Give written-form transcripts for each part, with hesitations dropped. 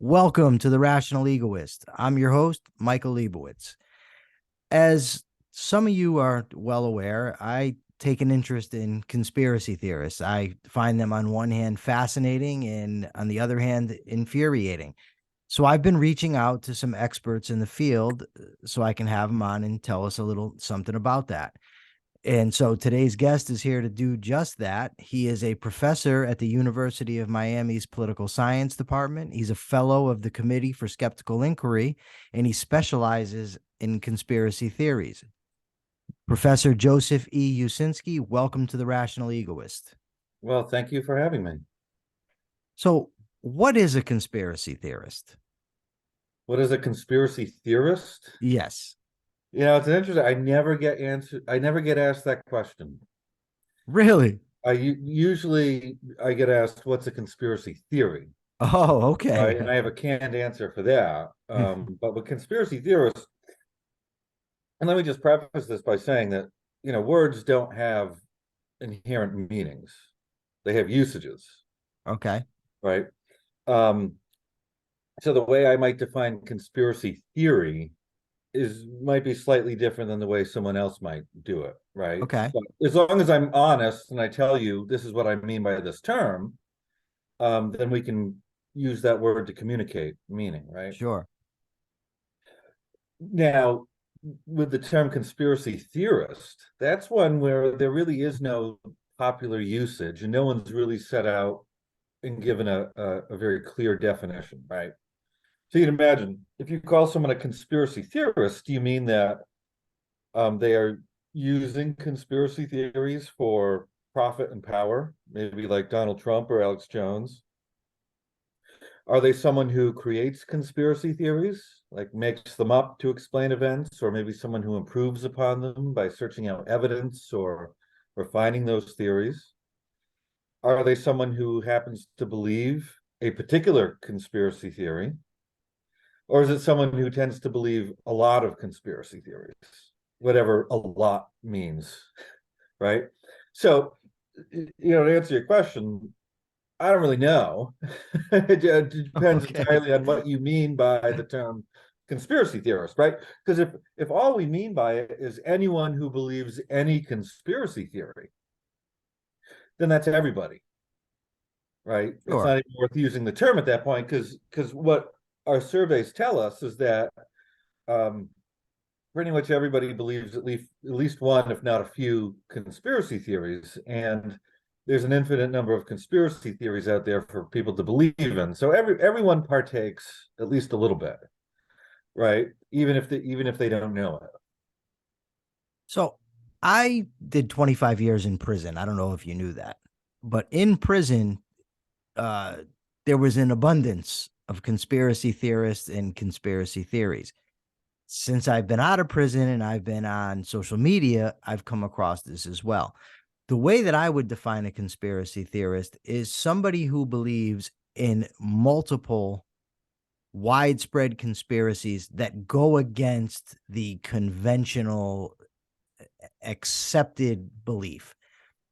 Welcome to the Rational Egoist. I'm your host, Michael Liebowitz. As some of you are well aware, I take an interest in conspiracy theorists. I find them on one hand fascinating and on the other hand infuriating. So I've been reaching out to some experts in the field so I can have them on and tell us a little something about that. And so today's guest is here to do just that. He is a professor at the University of Miami's Political Science Department. He's a fellow of the Committee for Skeptical Inquiry, and he specializes in conspiracy theories. Professor Joseph E. Ucinski, welcome to the Rational Egoist. Well, thank you for having me. So, what is a conspiracy theorist? What is a conspiracy theorist? Yes. It's interesting. I never get asked that question. Really? Usually I get asked, what's a conspiracy theory? Oh, Right. okay. And I have a canned answer for that. But with conspiracy theorists, and let me just preface this by saying that, words don't have inherent meanings. They have usages, Okay. right? So the way I might define conspiracy theory might be slightly different than the way someone else might do it, right? Okay. But as long as I'm honest and I tell you this is what I mean by this term, then we can use that word to communicate meaning, right? Sure. Now, with the term conspiracy theorist, that's one where there really is no popular usage and no one's really set out and given a very clear definition, right? So you can imagine if you call someone a conspiracy theorist, do you mean that they are using conspiracy theories for profit and power, maybe like Donald Trump or Alex Jones? Are they someone who creates conspiracy theories, like makes them up to explain events, or maybe someone who improves upon them by searching out evidence or refining those theories? Are they someone who happens to believe a particular conspiracy theory? Or is it someone who tends to believe a lot of conspiracy theories, whatever a lot means, right? So, to answer your question, I don't really know. It depends Okay. entirely on what you mean by the term conspiracy theorist, right? Because if all we mean by it is anyone who believes any conspiracy theory, then that's everybody, right? It's Sure. not even worth using the term at that point because what our surveys tell us is that um, pretty much everybody believes at least one, if not a few, conspiracy theories, and there's an infinite number of conspiracy theories out there for people to believe in. So everyone partakes at least a little bit, right? Even if they don't know it. So I did 25 years in prison. I don't know if you knew that, but in prison, uh, there was an abundance of conspiracy theorists and conspiracy theories. Since I've been out of prison and I've been on social media, I've come across this as well. The way that I would define a conspiracy theorist is somebody who believes in multiple widespread conspiracies that go against the conventional accepted belief.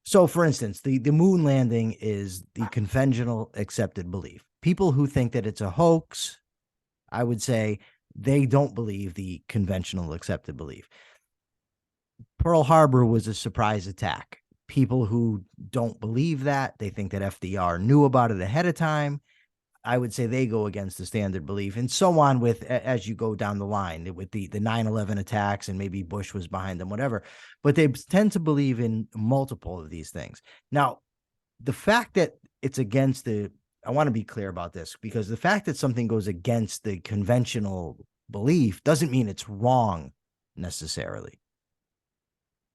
So, for instance, the moon landing is the conventional accepted belief. People who think that it's a hoax, I would say they don't believe the conventional accepted belief. Pearl Harbor was a surprise attack. People who don't believe that, they think that FDR knew about it ahead of time. I would say they go against the standard belief, and so on with as you go down the line with the 9/11 attacks, and maybe Bush was behind them, whatever. But they tend to believe in multiple of these things. Now, the fact that it's against the, I want to be clear about this, because the fact that something goes against the conventional belief doesn't mean it's wrong necessarily.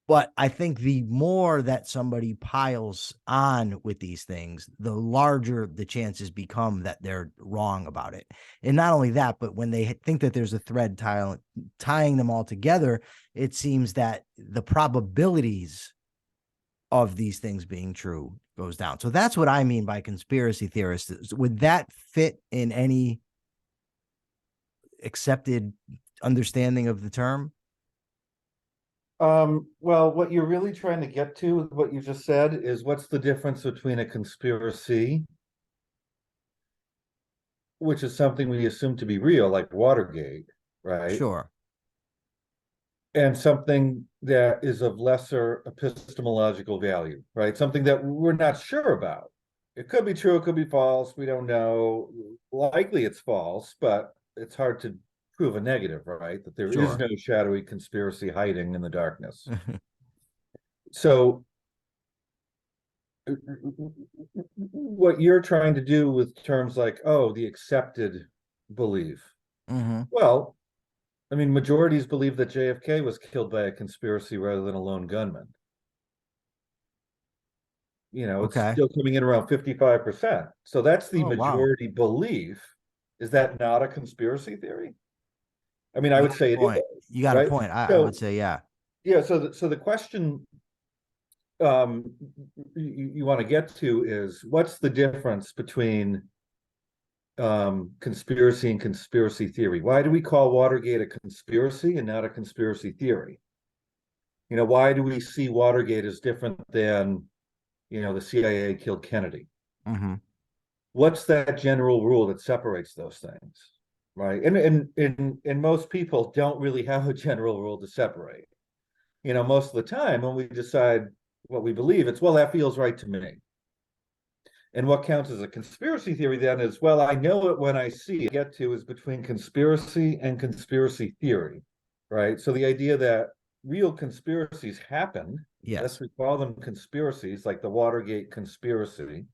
But I think the more that somebody piles on with these things, the larger the chances become that they're wrong about it. And not only that, but when they think that there's a thread tying them all together, it seems that the probabilities of these things being true goes down. So that's what I mean by conspiracy theorists. Would that fit in any accepted understanding of the term? Well, what you're really trying to get to with what you just said is what's the difference between a conspiracy which is something we assume to be real, like Watergate, right? Sure. And something that is of lesser epistemological value, right? Something that we're not sure about. It could be true, it could be false. We don't know. Likely it's false, but it's hard to prove a negative, right? That there is Sure. no shadowy conspiracy hiding in the darkness. So what you're trying to do with terms like, oh, the accepted belief. Hmm. Well, I mean, majorities believe that JFK was killed by a conspiracy rather than a lone gunman. It's Okay. still coming in around 55%. So that's the Oh, wow. majority belief. Is that not a conspiracy theory? I mean, I You would got a say it point. is, You got a right? point. I would So say, yeah. yeah, so the question um you want to get to is, what's the difference between conspiracy and conspiracy theory? Why do we call Watergate a conspiracy and not a conspiracy theory? Why do we see Watergate as different than, the CIA killed Kennedy? Hmm. What's that general rule that separates those things, right? And most people don't really have a general rule to separate. Most of the time when we decide what we believe, it's, well, that feels right to me. And what counts as a conspiracy theory then is, well, I know it when I see it. Get to is between conspiracy and conspiracy theory, right? So the idea that real conspiracies happen, Yes. let's we call them conspiracies, like the Watergate conspiracy.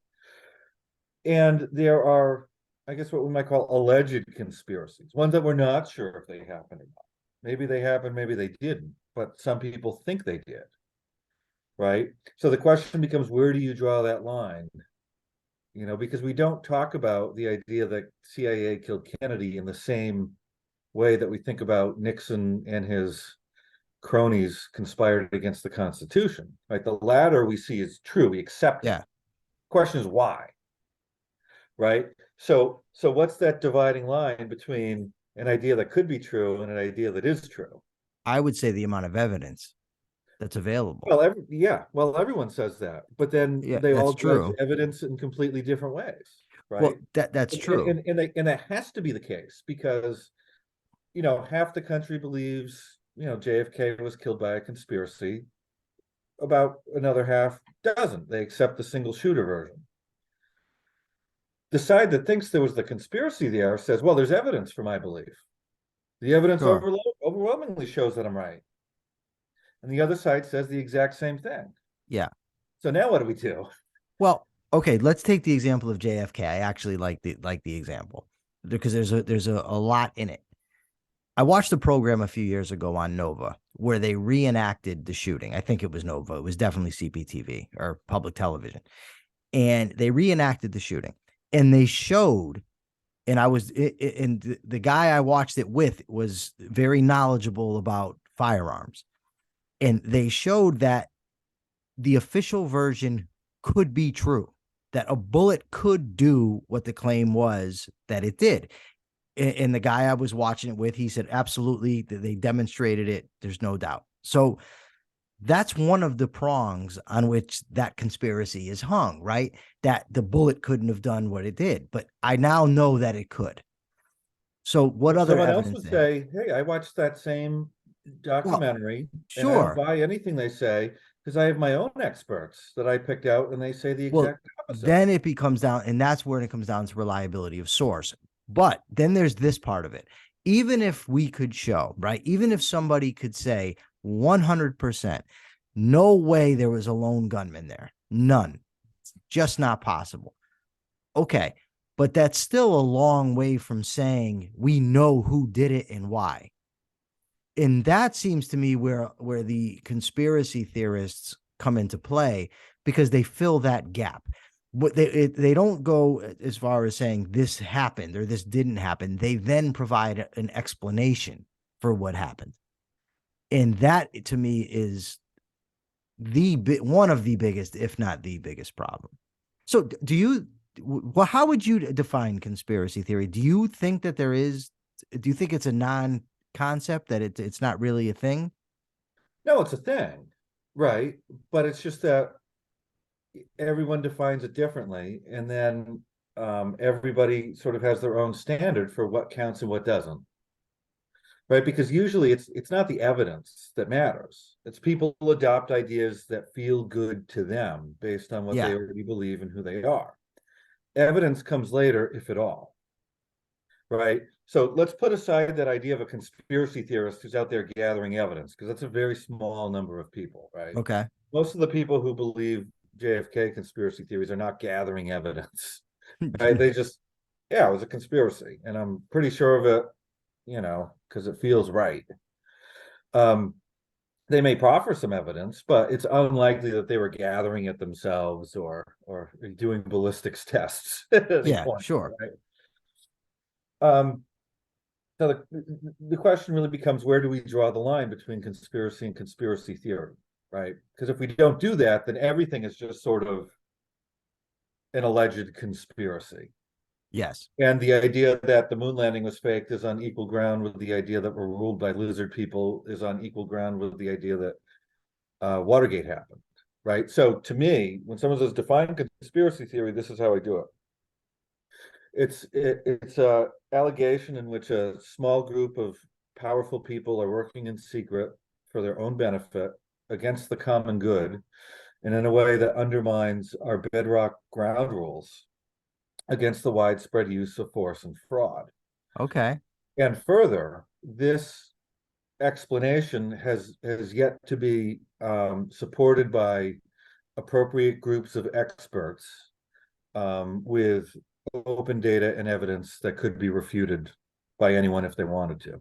And there are, I guess, what we might call alleged conspiracies, ones that we're not sure if they happened or not. Maybe they happened, maybe they didn't, but some people think they did, right? So the question becomes, where do you draw that line? Because we don't talk about the idea that CIA killed Kennedy in the same way that we think about Nixon and his cronies conspired against the Constitution, right? The latter we see is true, we accept it. Yeah. Question is why, right? So what's that dividing line between an idea that could be true and an idea that is true? I would say the amount of evidence that's available. Well, everyone says that, but then Yeah, they that's all judge true. evidence in completely different ways, right? Well, that's And true. that has to be the case because half the country believes JFK was killed by a conspiracy. About another half doesn't. They accept the single shooter version. The side that thinks there was the conspiracy there says, well, there's evidence for my belief. The evidence Sure. overwhelmingly shows that I'm right. And the other side says the exact same thing. Yeah. So now what do we do? Well, okay, let's take the example of JFK. I actually like the example because there's a lot in it. I watched a program a few years ago on Nova where they reenacted the shooting. I think it was Nova. It was definitely CPTV or public television. And they reenacted the shooting. And they showed, and the guy I watched it with was very knowledgeable about firearms. And they showed that the official version could be true, that a bullet could do what the claim was that it did. And the guy I was watching it with, he said, absolutely, they demonstrated it. There's no doubt. So that's one of the prongs on which that conspiracy is hung, right? That the bullet couldn't have done what it did, but I now know that it could. So what Well, other someone else evidence would they have? say, hey, I watched that same Well, documentary and I don't sure. buy anything they say because I have my own experts that I picked out and they say the Well, exact opposite. then it becomes down, and that's where it comes down to reliability of source. But then there's this part of it. Even if we could show, right? Even if somebody could say 100%, no way there was a lone gunman there. None. It's just not possible. Okay. But that's still a long way from saying we know who did it and why. And that seems to me where the conspiracy theorists come into play because they fill that gap. What they don't go as far as saying this happened or this didn't happen. They then provide an explanation for what happened, and that to me is one of the biggest, if not the biggest problem. So, do you? Well, how would you define conspiracy theory? Do you think that there is? Do you think it's a non-concept that it's not really a thing? No, it's a thing, right? But it's just that everyone defines it differently. And then everybody sort of has their own standard for what counts and what doesn't. Right, because usually it's not the evidence that matters. It's people who adopt ideas that feel good to them based on what they Yeah. already believe and who they are. Evidence comes later, if at all. Right. So let's put aside that idea of a conspiracy theorist who's out there gathering evidence, because that's a very small number of people, right? Okay. Most of the people who believe JFK conspiracy theories are not gathering evidence, right? They just, yeah, it was a conspiracy, and I'm pretty sure of it, because it feels right. Um, they may proffer some evidence, but it's unlikely that they were gathering it themselves or doing ballistics tests at any Yeah, point, sure. right? So the question really becomes, where do we draw the line between conspiracy and conspiracy theory, right? Because if we don't do that, then everything is just sort of an alleged conspiracy. Yes. And the idea that the moon landing was faked is on equal ground with the idea that we're ruled by lizard people, is on equal ground with the idea that Watergate happened, right? So to me, when someone says define conspiracy theory, this is how I do it. It's a allegation in which a small group of powerful people are working in secret for their own benefit against the common good, and in a way that undermines our bedrock ground rules against the widespread use of force and fraud. Okay. And further, this explanation has yet to be supported by appropriate groups of experts with open data and evidence that could be refuted by anyone if they wanted to.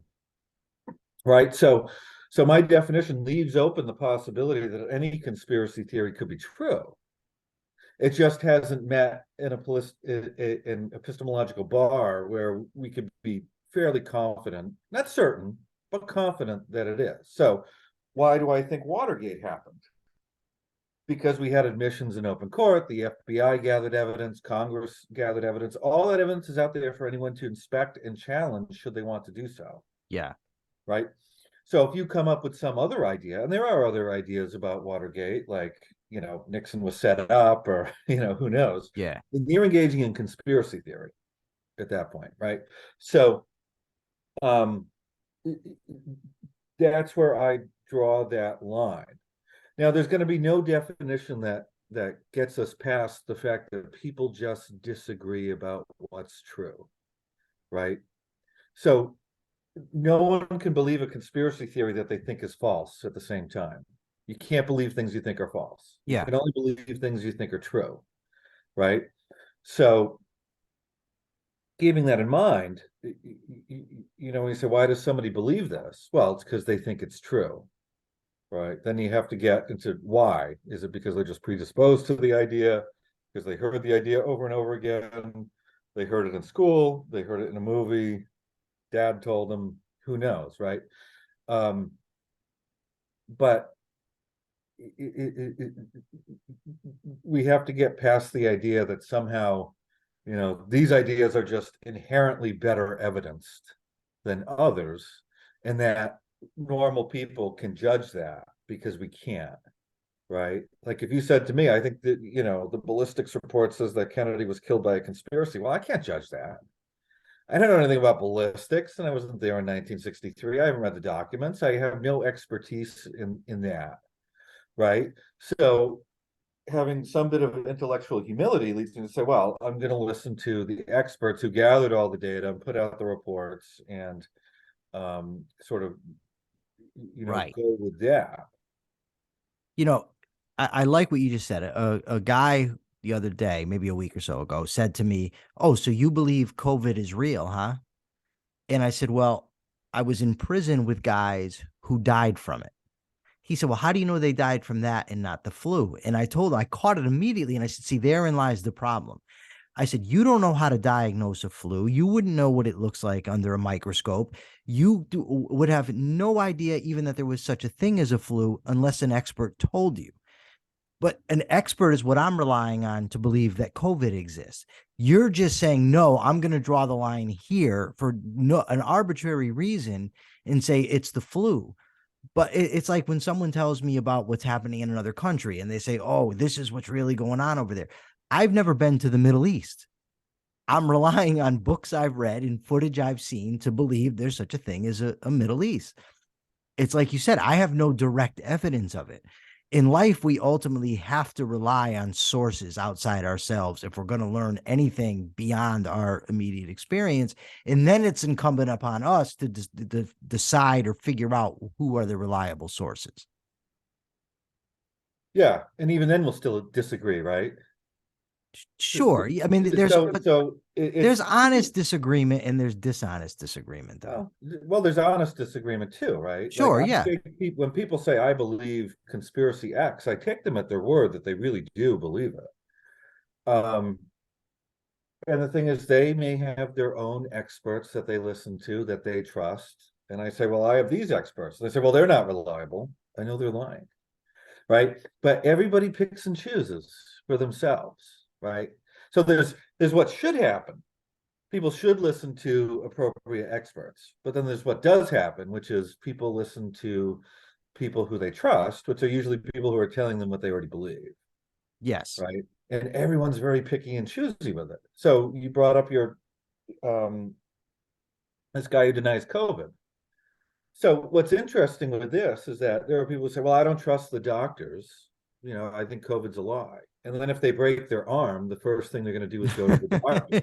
Right. So my definition leaves open the possibility that any conspiracy theory could be true. It just hasn't met an epistemological bar where we could be fairly confident, not certain, but confident that it is. So why do I think Watergate happened? Because we had admissions in open court, the FBI gathered evidence, Congress gathered evidence. All that evidence is out there for anyone to inspect and challenge should they want to do so. Yeah. Right. So if you come up with some other idea, and there are other ideas about Watergate, like, Nixon was set up, or, who knows, Yeah. you're engaging in conspiracy theory at that point. Right. So that's where I draw that line. Now, there's going to be no definition that gets us past the fact that people just disagree about what's true, right? So no one can believe a conspiracy theory that they think is false at the same time. You can't believe things you think are false. You Yeah. can only believe things you think are true, right? So keeping that in mind, when you say, why does somebody believe this? Well, it's because they think it's true. Right. Then you have to get into why. Is it because they're just predisposed to the idea? Because they heard the idea over and over again? They heard it in school. They heard it in a movie. Dad told them. Who knows, right? But we have to get past the idea that somehow, these ideas are just inherently better evidenced than others, and that normal people can judge that, because we can't. Right. Like if you said to me, I think that, the ballistics report says that Kennedy was killed by a conspiracy. Well, I can't judge that. I don't know anything about ballistics, and I wasn't there in 1963. I haven't read the documents. I have no expertise in that. Right. So having some bit of intellectual humility leads me to say, well, I'm going to listen to the experts who gathered all the data and put out the reports, and sort of Right. go with that. I like what you just said. A guy the other day, maybe a week or so ago, said to me, "Oh, so you believe COVID is real, huh?" And I said, "Well, I was in prison with guys who died from it." He said, "Well, how do you know they died from that and not the flu?" And I told him, I caught it immediately. And I said, "See, therein lies the problem." I said, "You don't know how to diagnose a flu. You wouldn't know what it looks like under a microscope. Would have no idea even that there was such a thing as a flu unless an expert told you. But an expert is what I'm relying on to believe that COVID exists. You're just saying, no, I'm going to draw the line here for an arbitrary reason and say it's the flu." But it's like when someone tells me about what's happening in another country and they say, "Oh, this is what's really going on over there." I've never been to the Middle East. I'm relying on books I've read and footage I've seen to believe there's such a thing as a Middle East. It's like you said, I have no direct evidence of it. In life, we ultimately have to rely on sources outside ourselves if we're going to learn anything beyond our immediate experience. And then it's incumbent upon us to decide or figure out who are the reliable sources. Yeah, and even then we'll still disagree, right? Sure. I mean, there's It's honest disagreement and there's dishonest disagreement, though. well, there's honest disagreement too, right? Like Sure. Yeah. when people say I believe conspiracy X, I take them at their word that they really do believe it. And the thing is, they may have their own experts that they listen to that they trust. And I say, well, I have these experts. And they say, well, they're not reliable. I know they're lying, right? But everybody picks and chooses for themselves, right? So there's what should happen. People should listen to appropriate experts, but then there's what does happen, which is people listen to people who they trust, which are usually people who are telling them what they already believe, Yes. right? And everyone's very picky and choosy with it. So you brought up your this guy who denies COVID. So what's interesting with this is that there are people who say, well, I don't trust the doctors. You know, I think COVID's a lie. And then if they break their arm, the first thing they're going to do is go to the doctor.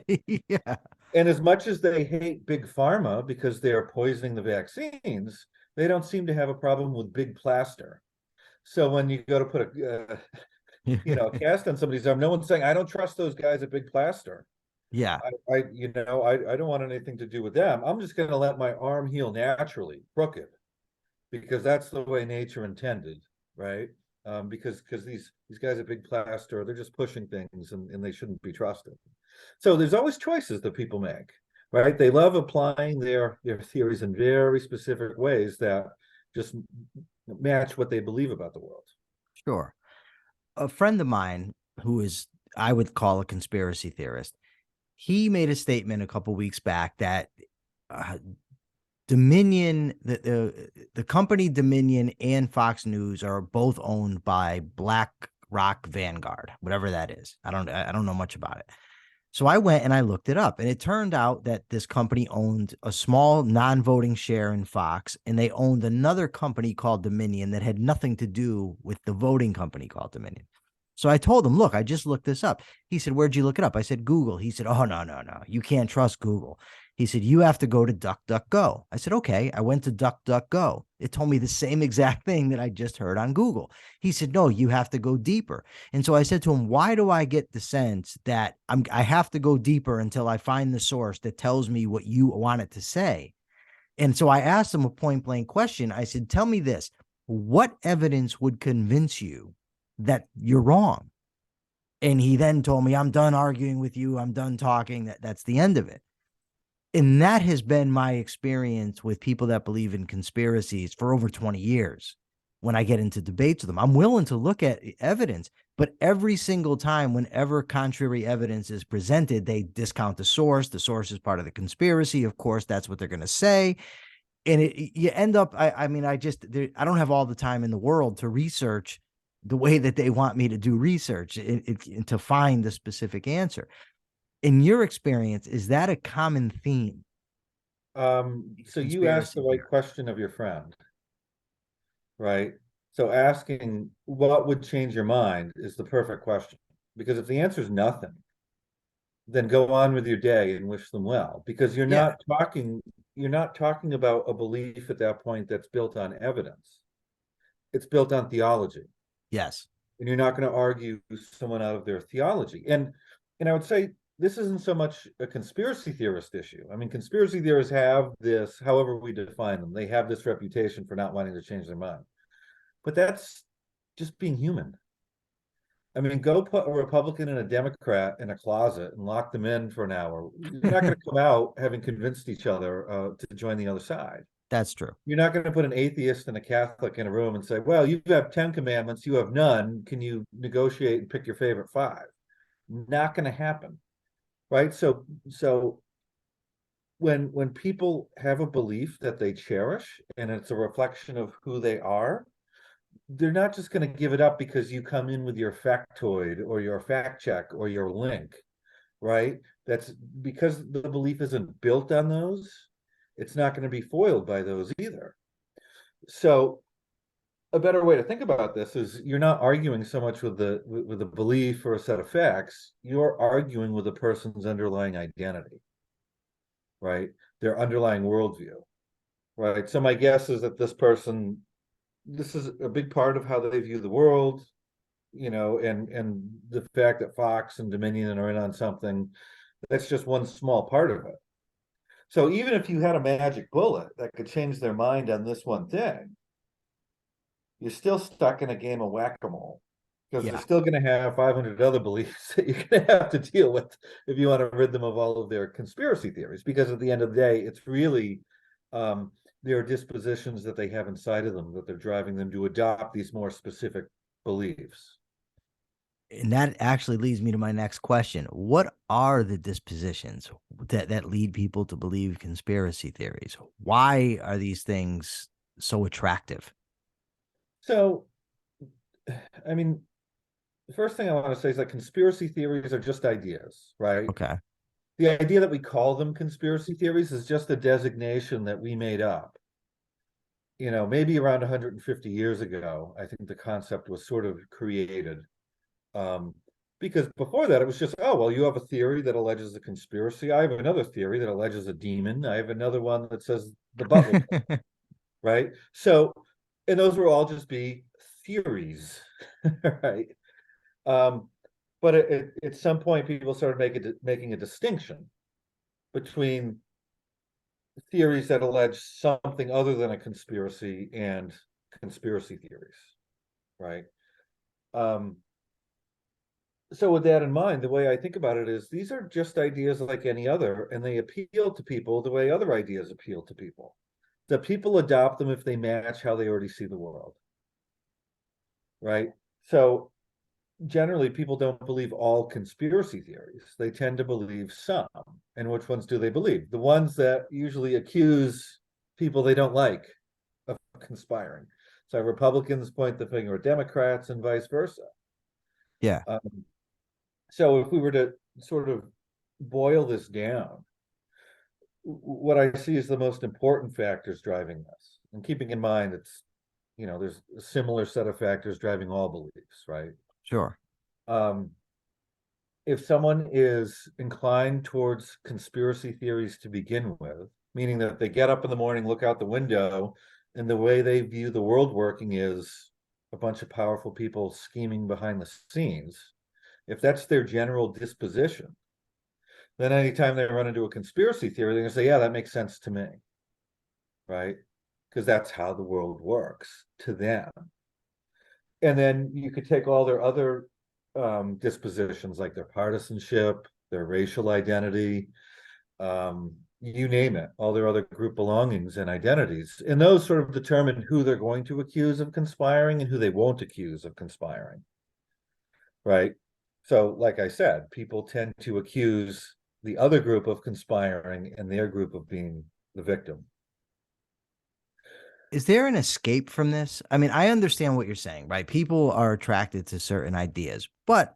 Yeah. And as much as they hate big pharma because they are poisoning the vaccines, they don't seem to have a problem with big plaster. So when you go to put a a cast on somebody's arm, no one's saying, I don't trust those guys at big plaster. Yeah. I don't want anything to do with them. I'm just going to let my arm heal naturally, crooked, because that's the way nature intended, right? Because these guys at big plaster, they're just pushing things and they shouldn't be trusted. So there's always choices that people make, right? They love applying their theories in very specific ways that just match what they believe about the world. Sure. A friend of mine who is, I would call a conspiracy theorist, he made a statement a couple weeks back that uh, Dominion, the company Dominion and Fox News are both owned by BlackRock Vanguard, whatever that is. I don't know much about it. So I went and I looked it up, and it turned out that this company owned a small non-voting share in Fox, and they owned another company called Dominion that had nothing to do with the voting company called Dominion. So I told him, look, I just looked this up. He said, where'd you look it up? I said, Google. He said, oh, no. You can't trust Google. He said, you have to go to DuckDuckGo. I said, okay. I went to DuckDuckGo. It told me the same exact thing that I just heard on Google. He said, no, you have to go deeper. And so I said to him, why do I get the sense that I have to go deeper until I find the source that tells me what you want it to say? And so I asked him a point blank question. I said, tell me this, what evidence would convince you that you're wrong? And he then told me, I'm done arguing with you. I'm done talking. That's the end of it. And that has been my experience with people that believe in conspiracies for over 20 years. When I get into debates with them, I'm willing to look at evidence, but every single time, whenever contrary evidence is presented, they discount the source. The source is part of the conspiracy. Of course, that's what they're going to say. And you end up, I mean, I don't have all the time in the world to research the way that they want me to do research and to find the specific answer. In your experience, is that a common theme? So you asked the right question of your friend, right? So asking what would change your mind is the perfect question. Because if the answer is nothing, then go on with your day and wish them well. Because you're Yeah. not talking about a belief at that point that's built on evidence. It's built on theology. Yes. And you're not going to argue someone out of their theology. And I would say this isn't so much a conspiracy theorist issue. I mean, conspiracy theorists have this, however we define them, they have this reputation for not wanting to change their mind. But that's just being human. I mean, go put a Republican and a Democrat in a closet and lock them in for an hour. You're not going to come out having convinced each other to join the other side. That's true. You're not going to put an atheist and a Catholic in a room and say, well, you have 10 commandments, you have none. Can you negotiate and pick your favorite 5? Not going to happen. Right. So when people have a belief that they cherish and it's a reflection of who they are, they're not just going to give it up because you come in with your factoid or your fact check or your link. right? That's because the belief isn't built on those, it's not going to be foiled by those either. So a better way to think about this is you're not arguing so much with the belief or a set of facts, you're arguing with a person's underlying identity, right? Their underlying worldview, right? So my guess is that this is a big part of how they view the world, and the fact that Fox and Dominion are in on something, that's just one small part of it. So even if you had a magic bullet that could change their mind on this one thing, you're still stuck in a game of whack-a-mole, because they're Yeah. still going to have 500 other beliefs that you're going to have to deal with if you want to rid them of all of their conspiracy theories. Because at the end of the day, it's really their dispositions that they have inside of them that they're driving them to adopt these more specific beliefs. And that actually leads me to my next question. What are the dispositions that lead people to believe conspiracy theories? Why are these things so attractive? So, I mean, the first thing I want to say is that conspiracy theories are just ideas, right? Okay. The idea that we call them conspiracy theories is just a designation that we made up. Maybe around 150 years ago, I think the concept was sort of created. Because before that, it was just, oh, well, you have a theory that alleges a conspiracy. I have another theory that alleges a demon. I have another one that says the butler, right? So, and those will all just be theories, right? But at some point, people started making a distinction between theories that allege something other than a conspiracy and conspiracy theories, right? So with that in mind, the way I think about it is these are just ideas like any other, and they appeal to people the way other ideas appeal to people. The people adopt them if they match how they already see the world, right? So generally, people don't believe all conspiracy theories. They tend to believe some. And which ones do they believe? The ones that usually accuse people they don't like of conspiring. So Republicans point the finger at Democrats and vice versa. Yeah. So if we were to sort of boil this down, what I see is the most important factors driving this. And keeping in mind, there's a similar set of factors driving all beliefs, right? Sure. Um, if someone is inclined towards conspiracy theories to begin with, meaning that they get up in the morning, look out the window, and the way they view the world working is a bunch of powerful people scheming behind the scenes, if that's their general disposition, then anytime they run into a conspiracy theory, they're going to say, yeah, that makes sense to me, right? Because that's how the world works to them. And then you could take all their other dispositions, like their partisanship, their racial identity, you name it, all their other group belongings and identities. And those sort of determine who they're going to accuse of conspiring and who they won't accuse of conspiring, right? So, like I said, people tend to accuse the other group of conspiring and their group of being the victim. Is there an escape from this? I mean, I understand what you're saying, right? People are attracted to certain ideas, but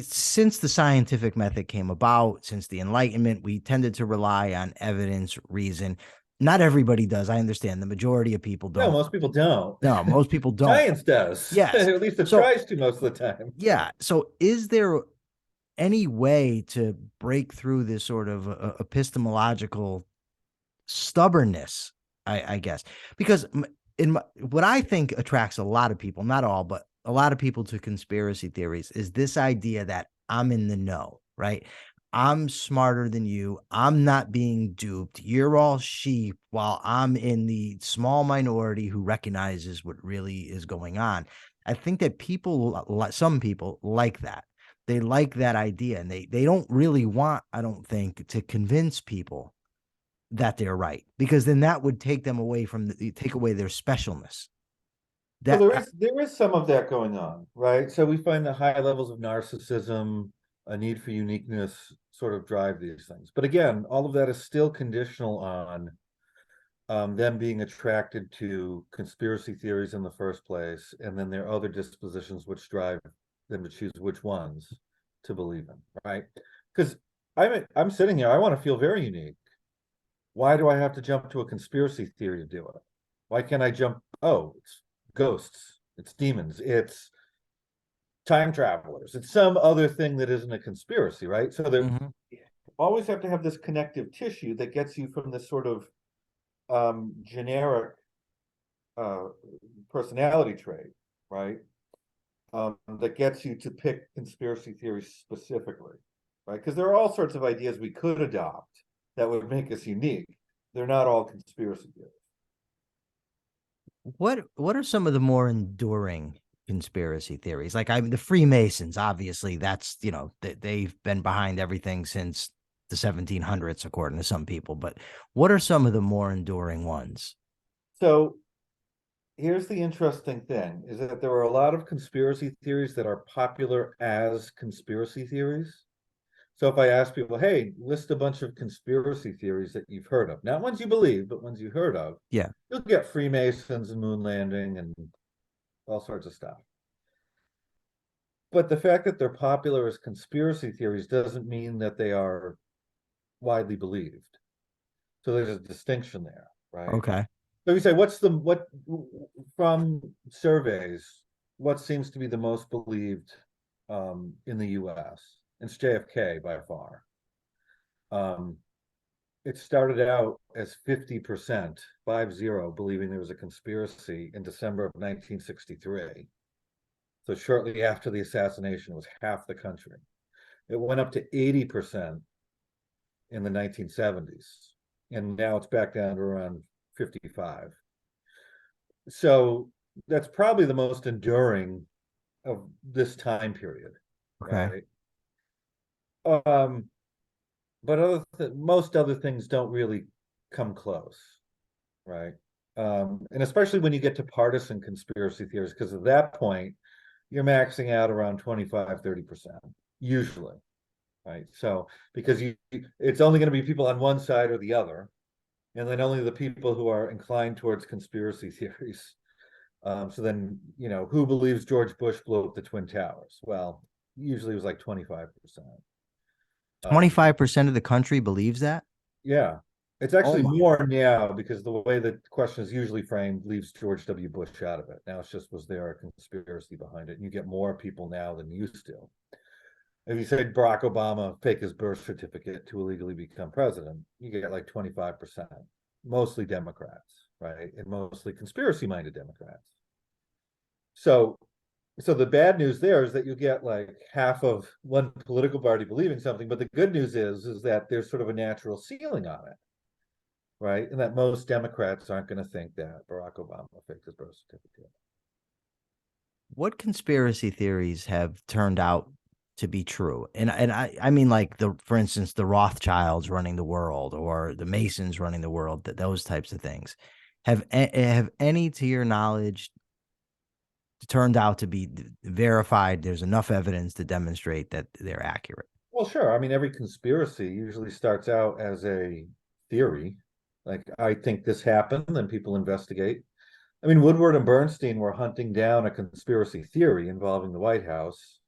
since the scientific method came about, since the Enlightenment, we tended to rely on evidence, reason. Not everybody does. I understand the majority of people No, don't. most people don't. No, most people don't. Science does. Yes. At least it So, tries to most of the time. yeah. So, is there any way to break through this sort of epistemological stubbornness, I guess, because what I think attracts a lot of people, not all, but a lot of people to conspiracy theories is this idea that I'm in the know, right? I'm smarter than you. I'm not being duped. You're all sheep while I'm in the small minority who recognizes what really is going on. I think that some people like that. They like that idea, and they don't really want, I don't think, to convince people that they're right, because then that would take them away from take away their specialness. Well, That there is some of that going on, right? So we find the high levels of narcissism, a need for uniqueness sort of drive these things. But again, all of that is still conditional on them being attracted to conspiracy theories in the first place, and then their other dispositions which drive them to choose which ones to believe in, right? because I'm sitting here, I want to feel very unique. Why do I have to jump to a conspiracy theory to do it? Why can't I jump? Oh, it's ghosts, it's demons, it's time travelers, it's some other thing that isn't a conspiracy, right? So there Mhm. always have to have this connective tissue that gets you from this sort of generic uh, personality trait, right? That gets you to pick conspiracy theories specifically, right? Because there are all sorts of ideas we could adopt that would make us unique. They're not all conspiracy theories. What are some of the more enduring conspiracy theories? Like, I mean, the Freemasons, obviously, that's, they've been behind everything since the 1700s, according to some people. But what are some of the more enduring ones? So here's the interesting thing is that there are a lot of conspiracy theories that are popular as conspiracy theories. So if I ask people, hey, list a bunch of conspiracy theories that you've heard of, not ones you believe, but ones you heard of, Yeah. you'll get Freemasons and moon landing and all sorts of stuff. But the fact that they're popular as conspiracy theories doesn't mean that they are widely believed. So there's a distinction there, right? Okay. So you say, what from surveys, what seems to be the most believed in the US? It's JFK by far. Um, it started out as 50%, 50, believing there was a conspiracy in December of 1963. So shortly after the assassination, it was half the country. It went up to 80% in the 1970s, and now it's back down to around 55. So that's probably the most enduring of this time period, Okay. right? Um, but most other things don't really come close, right? And especially when you get to partisan conspiracy theories, because at that point, you're maxing out around 25, 30%, usually, right? So because it's only going to be people on one side or the other, and then only the people who are inclined towards conspiracy theories. So then, who believes George Bush blew up the Twin Towers? Well, usually it was like 25%. Um, 25% of the country believes that? yeah, it's Oh actually my. more now because the way the question is usually framed leaves George W. Bush out of it. Now it's just, was there a conspiracy behind it? And you get more people now than used to. If you said Barack Obama faked his birth certificate to illegally become president, you get like 25%, mostly Democrats, right? And mostly conspiracy minded Democrats. So so the bad news there is that you get like half of one political party believing something, but the good news is that there's sort of a natural ceiling on it, right? And that most Democrats aren't going to think that Barack Obama faked his birth certificate. What conspiracy theories have turned out to be true? And I mean, like, for instance, the Rothschilds running the world, or the Masons running the world, those types of things. Have any, to your knowledge, turned out to be verified? There's enough evidence to demonstrate that they're accurate. Well, sure. I mean, every conspiracy usually starts out as a theory. Like, I think this happened, then people investigate. I mean, Woodward and Bernstein were hunting down a conspiracy theory involving the White House,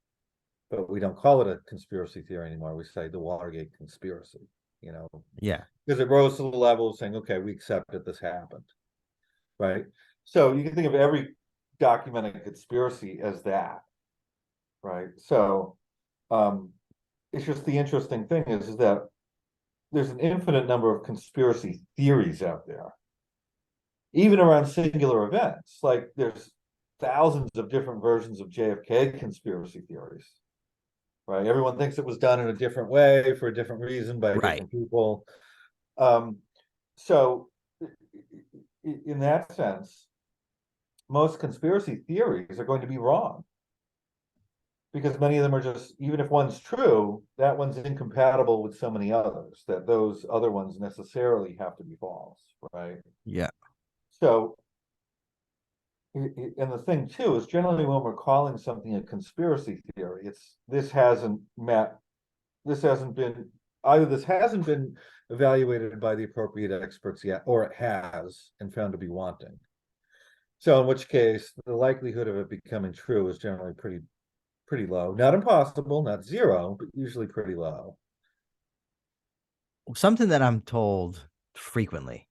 but we don't call it a conspiracy theory anymore. We say the Watergate conspiracy, you know, Yeah. because it rose to the level of saying, okay, we accept that this happened, right? So you can think of every documented conspiracy as that, right? So um, it's just the interesting thing is that there's an infinite number of conspiracy theories out there, even around singular events. Like there's thousands of different versions of JFK conspiracy theories, right? Everyone thinks it was done in a different way for a different reason by Right. different people. Um, so in that sense, most conspiracy theories are going to be wrong because many of them are just, even if one's true, that one's incompatible with so many others that those other ones necessarily have to be false, right? Yeah. So, and the thing too is generally when we're calling something a conspiracy theory, it's this hasn't been either this hasn't been evaluated by the appropriate experts yet, or it has and found to be wanting. So in which case, the likelihood of it becoming true is generally pretty low. Not impossible, not zero, but usually pretty low. something that I'm told frequently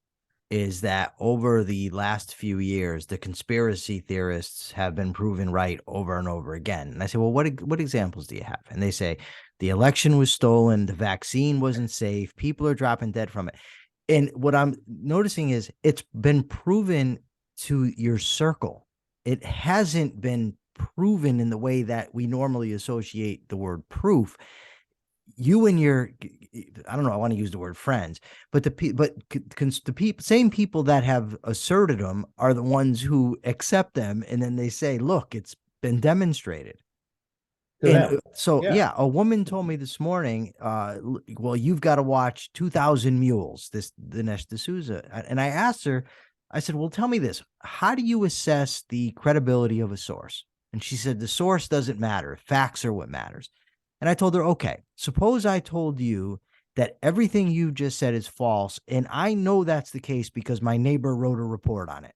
is that over the last few years, the conspiracy theorists have been proven right over and over again. And I say, well, what examples do you have? And they say the election was stolen, the vaccine wasn't safe, people are dropping dead from it. And what I'm noticing is it's been proven to your circle. It hasn't been proven in the way that we normally associate the word proof. You and your, I don't know, I want to use the word friends, but same people that have asserted them are the ones who accept them, and then they say, look, it's been demonstrated. To And them. so, Yeah. yeah, a woman told me this morning, well, you've got to watch 2000 Mules, this Dinesh D'Souza. And I asked her, I said, well, tell me this. How do you assess the credibility of a source? And she said, the source doesn't matter. Facts are what matters. And I told her, okay, suppose I told you that everything you just said is false. And I know that's the case because my neighbor wrote a report on it.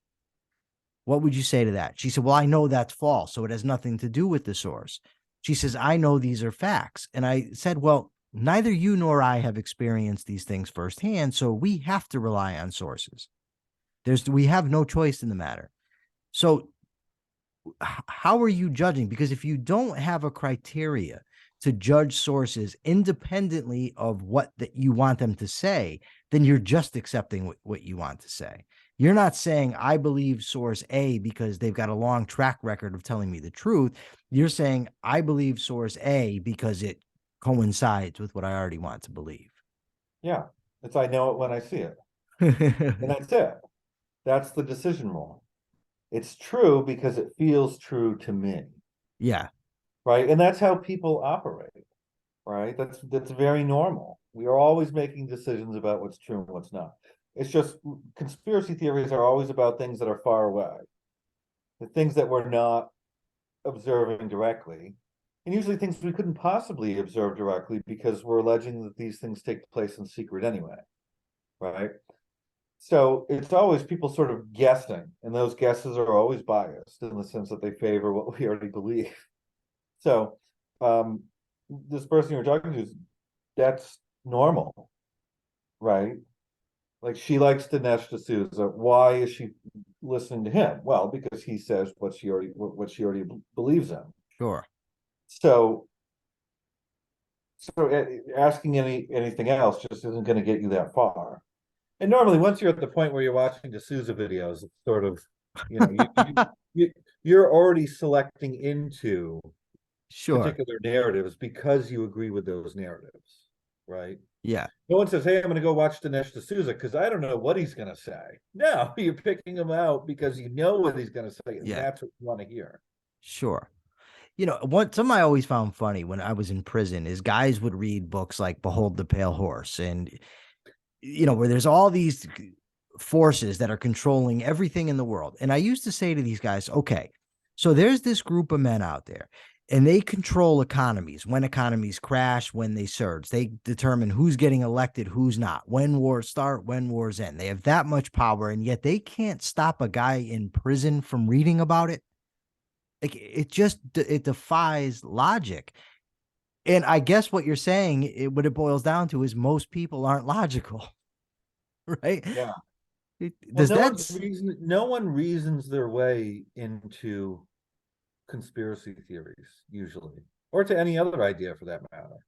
What would you say to that? She said, well, I know that's false, so it has nothing to do with the source. She says, I know these are facts. And I said, well, neither you nor I have experienced these things firsthand, so we have to rely on sources. We have no choice in the matter. So how are you judging? Because if you don't have a criteria to judge sources independently of what that you want them to say, then you're just accepting what you want to say. You're not saying, I believe source A because they've got a long track record of telling me the truth. You're saying, I believe source A because it coincides with what I already want to believe. Yeah. It's I know it when I see it. And that's it. That's the decision rule. It's true because it feels true to me. Yeah. Right. And that's how people operate. Right. That's very normal. We are always making decisions about what's true and what's not. It's just conspiracy theories are always about things that are far away, the things that we're not observing directly, and usually things we couldn't possibly observe directly because we're alleging that these things take place in secret anyway. Right. So it's always people sort of guessing, and those guesses are always biased in the sense that they favor what we already believe. So this person you're talking to, that's normal, right? Like she likes Dinesh D'Souza. Why is she listening to him? Well, because he says what she already believes in. Sure. So asking anything else just isn't going to get you that far. And normally, once you're at the point where you're watching D'Souza videos, it's sort of, you're already selecting into Sure. particular narratives because you agree with those narratives, right? Yeah. No one says, hey, I'm going to go watch Dinesh D'Souza because I don't know what he's going to say. No, you're picking him out because you know what he's going to say, and Yeah. that's what you want to hear. Sure. Something I always found funny when I was in prison is guys would read books like Behold the Pale Horse, and where there's all these forces that are controlling everything in the world. And I used to say to these guys, okay, so there's this group of men out there and they control economies, when economies crash, when they surge. They determine who's getting elected, who's not, when wars start, when wars end. They have that much power, and yet they can't stop a guy in prison from reading about it. Like, it defies logic. And I guess what you're saying, what it boils down to is most people aren't logical, right? Yeah. Well, Does that? no one reasons their way into conspiracy theories, usually, or to any other idea for that matter.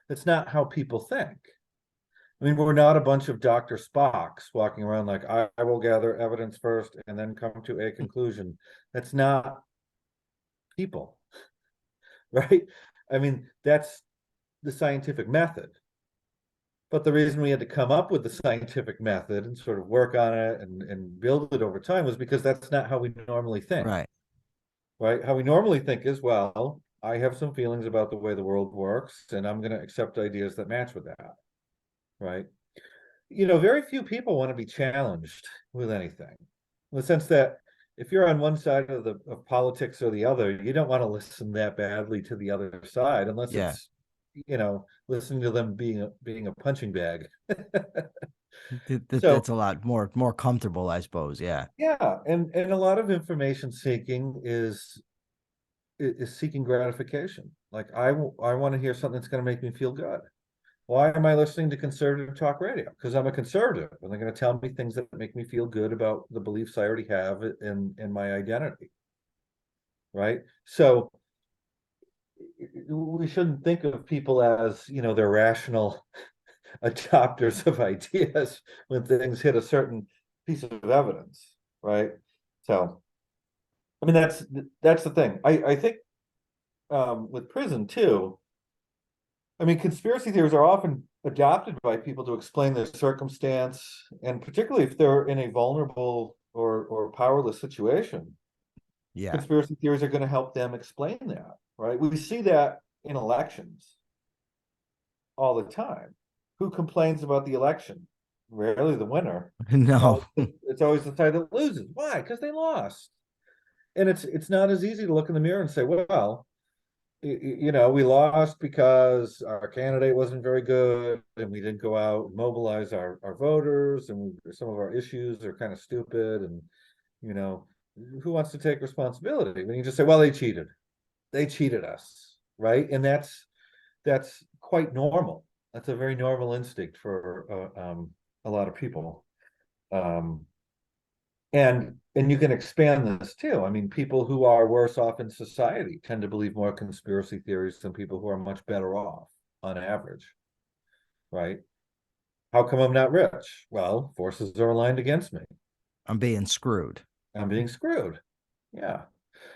That's not how people think. I mean, we're not a bunch of Dr. Spocks walking around like, I will gather evidence first and then come to a conclusion. That's not people, right? I mean, that's the scientific method. But the reason we had to come up with the scientific method and sort of work on it and build it over time was because that's not how we normally think, Right. right? How we normally think is, well, I have some feelings about the way the world works, and I'm going to accept ideas that match with that, right? Very few people want to be challenged with anything, in the sense that if you're on one side of politics or the other, you don't want to listen that badly to the other side unless Yeah. it's, listening to them being a punching bag. So That's a lot more comfortable, I suppose. Yeah. yeah, and a lot of information seeking is seeking gratification. Like I want to hear something that's going to make me feel good. Why am I listening to conservative talk radio? Because I'm a conservative, and they're going to tell me things that make me feel good about the beliefs I already have in my identity, right? So we shouldn't think of people as, they're rational adopters of ideas when things hit a certain piece of evidence, right? So, I mean, that's the thing. I think with prison too. I mean, conspiracy theories are often adopted by people to explain their circumstance, and particularly if they're in a vulnerable or powerless situation, Yeah. conspiracy theories are going to help them explain that, right? We see that in elections all the time. Who complains about the election? Rarely the winner. No. It's always the side that loses. Why? Because they lost. And it's not as easy to look in the mirror and say, well, we lost because our candidate wasn't very good and we didn't go out and mobilize our voters, and some of our issues are kind of stupid, and you know who wants to take responsibility when you just say, well, they cheated us, right? And that's quite normal. That's a very normal instinct for a lot of people. um, and you can expand this too. I mean, people who are worse off in society tend to believe more conspiracy theories than people who are much better off on average, right? How come I'm not rich? Well, forces are aligned against me. I'm being screwed. I'm being screwed. Yeah.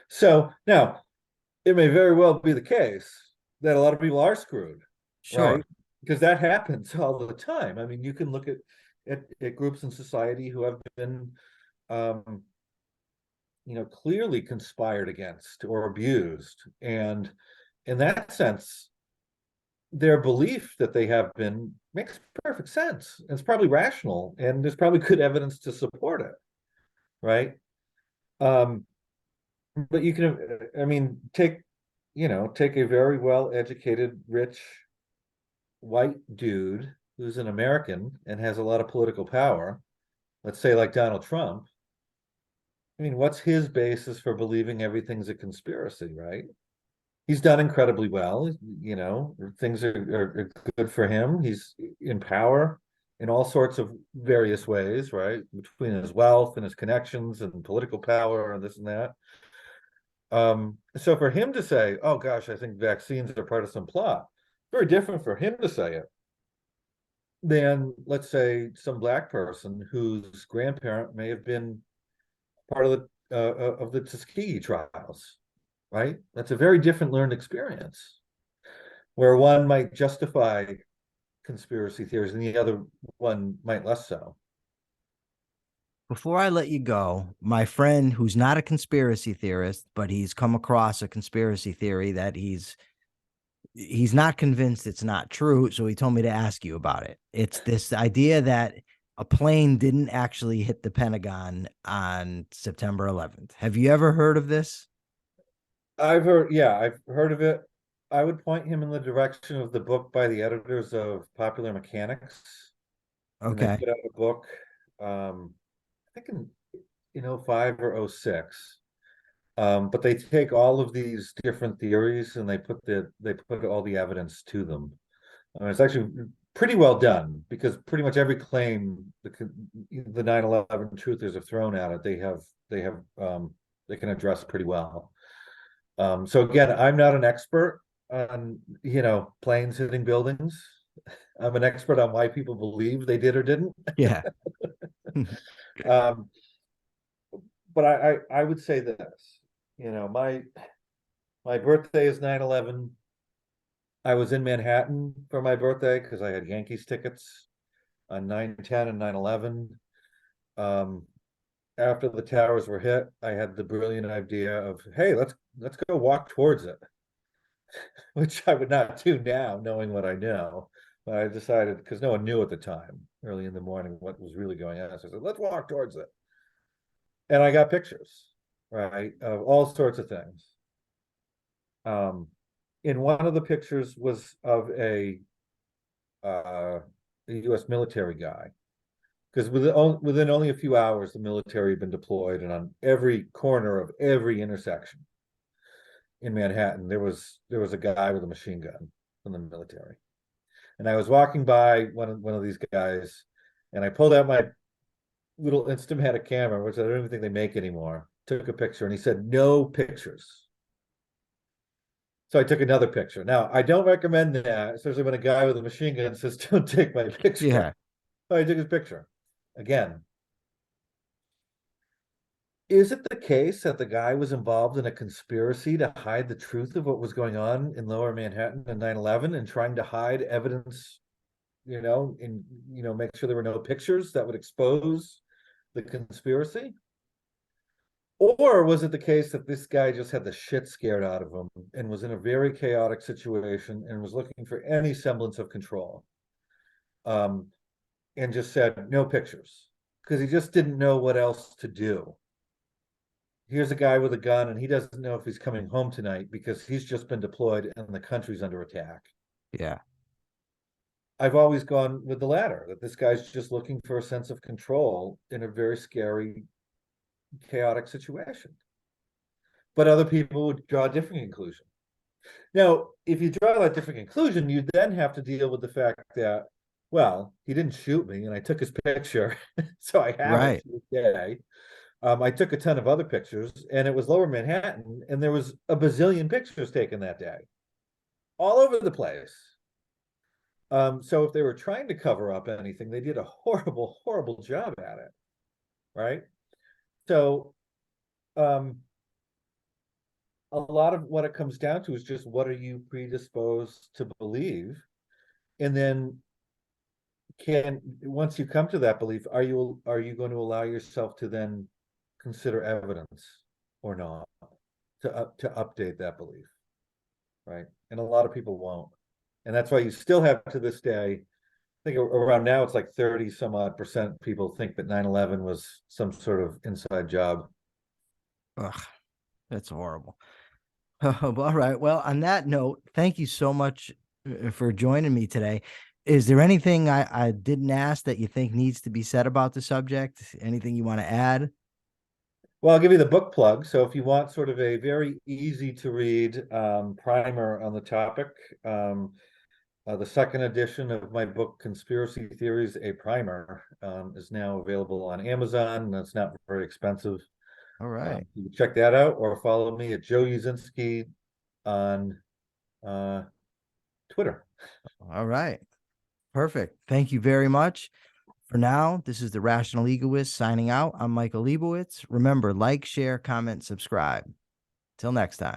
So now it may very well be the case that a lot of people are screwed, Sure. right? Because that happens all the time. I mean, you can look at groups in society who have been um, clearly conspired against or abused. And in that sense, their belief that they have been makes perfect sense. It's probably rational, and there's probably good evidence to support it, right? Um, but you can, I mean, take a very well-educated, rich, white dude who's an American and has a lot of political power, let's say like Donald Trump. I mean, what's his basis for believing everything's a conspiracy, right? He's done incredibly well. Things are good for him. He's in power in all sorts of various ways, right? Between his wealth and his connections and political power and this and that. So for him to say, oh gosh, I think vaccines are part of some plot, very different for him to say it than, let's say, some black person whose grandparent may have been part of the Tuskegee trials, right? That's a very different learned experience, where one might justify conspiracy theories and the other one might less so. Before I let you go, my friend who's not a conspiracy theorist, but he's come across a conspiracy theory that he's not convinced it's not true, so he told me to ask you about it. It's this idea that a plane didn't actually hit the Pentagon on September 11th. Have you ever heard of this? I've heard of it. I would point him in the direction of the book by the editors of Popular Mechanics, and they Okay. put out a book, I think in 05 or 06. But they take all of these different theories and they put all the evidence to them. It's actually pretty well done, because pretty much every claim the 9/11 truthers have thrown at it, they can address pretty well. So again, I'm not an expert on planes hitting buildings. I'm an expert on why people believe they did or didn't. Yeah. Um, but I would say this, my birthday is 9/11. I was in Manhattan for my birthday because I had Yankees tickets on 9/10 and 9/11. Um, After the towers were hit, I had the brilliant idea of, hey, let's go walk towards it, which I would not do now, knowing what I know. But I decided, because no one knew at the time, early in the morning, what was really going on. So I said, let's walk towards it. And I got pictures, right, of all sorts of things. In one of the pictures was of a U.S. military guy, because within only a few hours, the military had been deployed, and on every corner of every intersection in Manhattan, there was a guy with a machine gun from the military. And I was walking by one of these guys, and I pulled out my little Instamatic camera, which I don't even think they make anymore. Took a picture, and he said, "No pictures." So I took another picture. Now, I don't recommend that, especially when a guy with a machine gun says, "Don't take my picture." Yeah. But I took his picture. Again, is it the case that the guy was involved in a conspiracy to hide the truth of what was going on in Lower Manhattan in 9/11 and trying to hide evidence, and make sure there were no pictures that would expose the conspiracy? Or was it the case that this guy just had the shit scared out of him and was in a very chaotic situation and was looking for any semblance of control? And just said, "No pictures," because he just didn't know what else to do. Here's a guy with a gun, and he doesn't know if he's coming home tonight because he's just been deployed and the country's under attack. Yeah. I've always gone with the latter, that this guy's just looking for a sense of control in a very scary, chaotic situation. But other people would draw a different conclusion. Now, if you draw that different conclusion, you then have to deal with the fact that, well, he didn't shoot me and I took his picture, so I have it Right. to this day. I took a ton of other pictures, and it was Lower Manhattan, and there was a bazillion pictures taken that day, all over the place. So if they were trying to cover up anything, they did a horrible, horrible job at it, right? So a lot of what it comes down to is just, what are you predisposed to believe? And then once you come to that belief, are you going to allow yourself to then consider evidence or not, to update that belief, right? And a lot of people won't. And that's why you still have, to this day, I think around now it's like 30 some odd percent people think that 9/11 was some sort of inside job. Ugh, that's horrible. All right. Well, on that note, thank you so much for joining me today. Is there anything I didn't ask that you think needs to be said about the subject? Anything you want to add? Well, I'll give you the book plug. So if you want sort of a very easy to read primer on the topic, the second edition of my book, Conspiracy Theories, A Primer, is now available on Amazon. That's not very expensive. All right. You can check that out, or follow me at Joe Ucinski on Twitter. All right. Perfect. Thank you very much. For now, this is the Rational Egoist signing out. I'm Michael Liebowitz. Remember, like, share, comment, subscribe. Till next time.